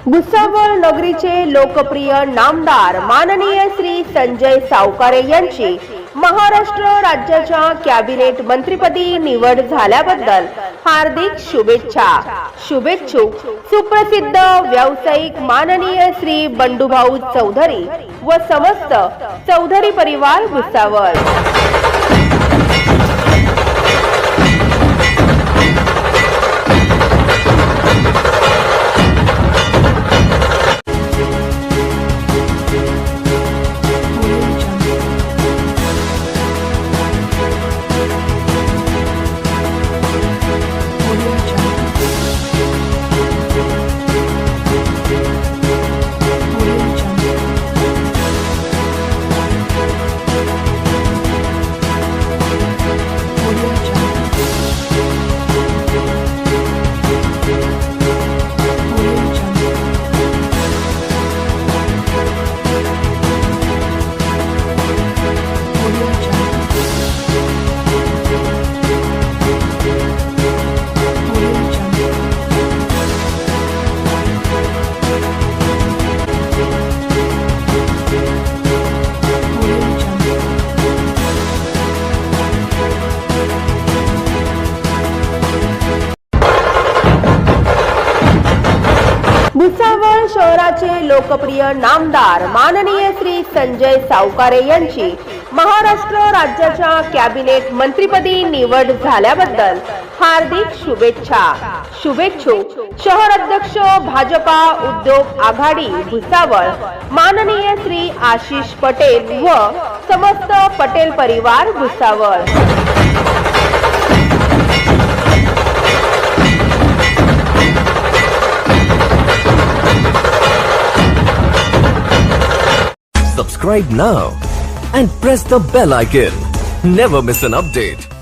भुसावळ नगरीचे लोकप्रिय नामदार माननीय श्री संजय सावकारे यांची महाराष्ट्र राज्याच्या कॅबिनेट मंत्रिपदी निवड झाल्याबद्दल हार्दिक शुभेच्छा। शुभेच्छुक सुप्रसिद्ध व्यावसायिक माननीय श्री बंडूभाऊ चौधरी व समस्त चौधरी परिवार भुसावळ। भुसावळ शहराचे लोकप्रिय नामदार माननीय श्री संजय सावकारे यांची महाराष्ट्र राज्याच्या कॅबिनेट मंत्रिपदी निवड झाल्याबद्दल हार्दिक शुभेच्छा। शुभेच्छुक शहर अध्यक्ष भाजपा उद्योग आघाडी भुसावळ माननीय श्री आशिष पटेल व समस्त पटेल परिवार Bhusawal. Subscribe now and press the bell icon. Never miss an update.